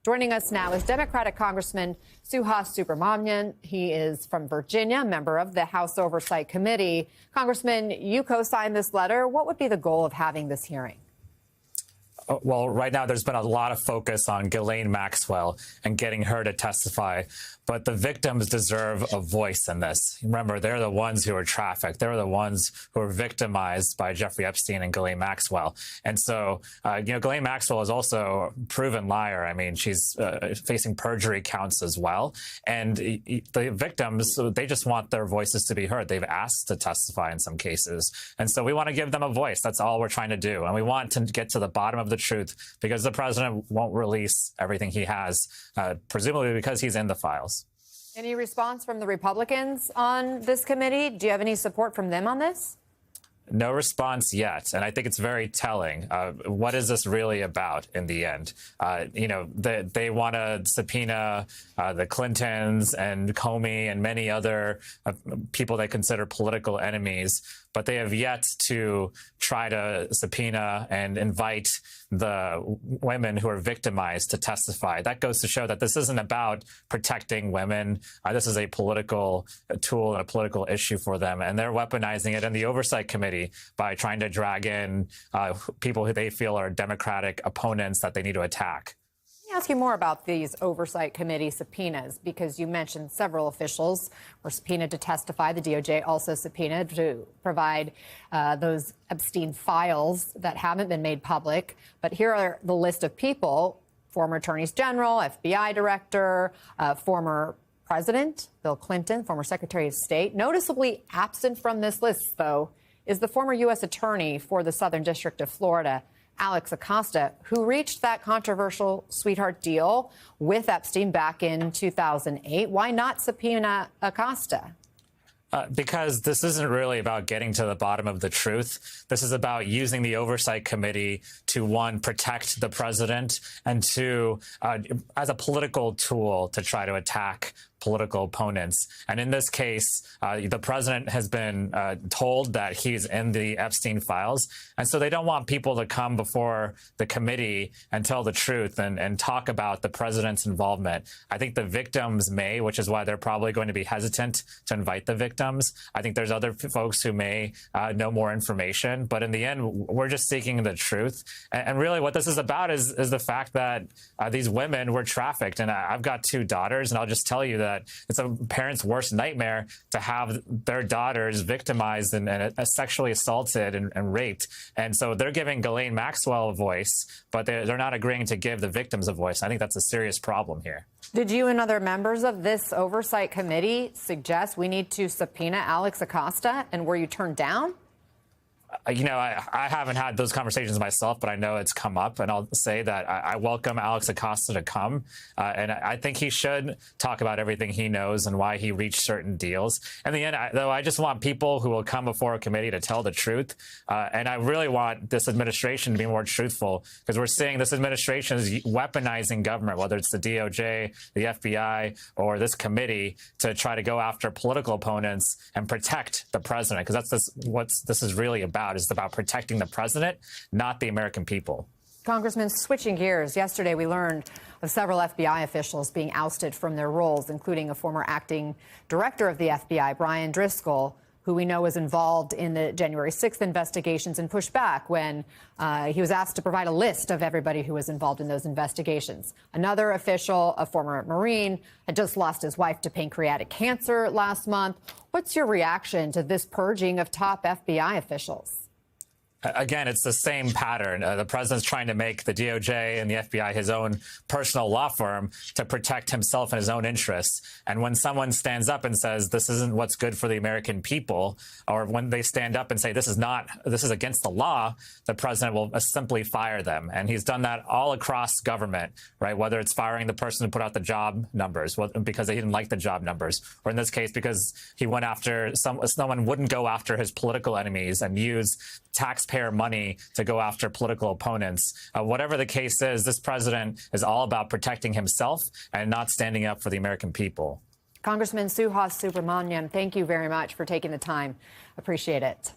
Joining us now is Democratic Congressman Suhas Subramanian. He is from Virginia, member of the House Oversight Committee. Congressman, you co-signed this letter. What would be the goal of having this hearing? Well, right now there's been a lot of focus on Ghislaine Maxwell and getting her to testify, but the victims deserve a voice in this. Remember, they're the ones who are trafficked. They're the ones who are victimized by Jeffrey Epstein and Ghislaine Maxwell. And so, Ghislaine Maxwell is also a proven liar. I mean, she's facing perjury counts as well. And the victims, they just want their voices to be heard. They've asked to testify in some cases. And so we want to give them a voice. That's all we're trying to do. And we want to get to the bottom of the truth, because the president won't release everything he has, presumably because he's in the files. Any response from the Republicans on this committee? Do you have any support from them on this? No response yet, and I think it's very telling. What is this really about in the end? They want to subpoena the Clintons and Comey and many other people they consider political enemies, but they have yet to try to subpoena and invite the women who are victimized to testify. That goes to show that this isn't about protecting women. This is a political tool and a political issue for them, and they're weaponizing it in the Oversight Committee by trying to drag in people who they feel are Democratic opponents that they need to attack. Let me ask you more about these Oversight Committee subpoenas, because you mentioned several officials were subpoenaed to testify. The DOJ also subpoenaed to provide those Epstein files that haven't been made public. But here are the list of people: former attorneys general, FBI director, former President Bill Clinton, former Secretary of State. Noticeably absent from this list, though, is the former U.S. attorney for the Southern District of Florida, Alex Acosta, who reached that controversial sweetheart deal with Epstein back in 2008. Why not subpoena Acosta? Because this isn't really about getting to the bottom of the truth. This is about using the Oversight Committee to, one, protect the president, and two, as a political tool to try to attack political opponents. And in this case, the president has been told that he's in the Epstein files. And so they don't want people to come before the committee and tell the truth and talk about the president's involvement. I think the victims may, which is why they're probably going to be hesitant to invite the victims. I think there's other folks who may know more information. But in the end, we're just seeking the truth. And really what this is about is the fact that these women were trafficked. And I've got two daughters, and I'll just tell you that it's a parent's worst nightmare to have their daughters victimized and sexually assaulted and raped. And so they're giving Ghislaine Maxwell a voice, but they're not agreeing to give the victims a voice. I think that's a serious problem here. Did you and other members of this Oversight Committee suggest we need to subpoena Alex Acosta, and were you turned down? I haven't had those conversations myself, but I know it's come up, and I'll say that I welcome Alex Acosta to come, and I think he should talk about everything he knows and why he reached certain deals. In the end, I just want people who will come before a committee to tell the truth, and I really want this administration to be more truthful, because we're seeing this administration is weaponizing government, whether it's the DOJ, the FBI, or this committee, to try to go after political opponents and protect the president, because that's what this is really about. It's about protecting the president, not the American people. Congressman, switching gears, yesterday we learned of several FBI officials being ousted from their roles, including a former acting director of the FBI, Brian Driscoll, who we know was involved in the January 6th investigations and pushed back when he was asked to provide a list of everybody who was involved in those investigations. Another official, a former Marine, had just lost his wife to pancreatic cancer last month. What's your reaction to this purging of top FBI officials? Again, it's the same pattern. The president's trying to make the DOJ and the FBI his own personal law firm to protect himself and his own interests. And when someone stands up and says this isn't what's good for the American people, or when they stand up and say this is against the law, the president will simply fire them. And he's done that all across government, right? Whether it's firing the person who put out the job numbers because he didn't like the job numbers, or in this case, because he went after someone wouldn't go after his political enemies and use taxpayer money to go after political opponents. Whatever the case is, this president is all about protecting himself and not standing up for the American people. Congressman Suhas Subramanian, thank you very much for taking the time. Appreciate it.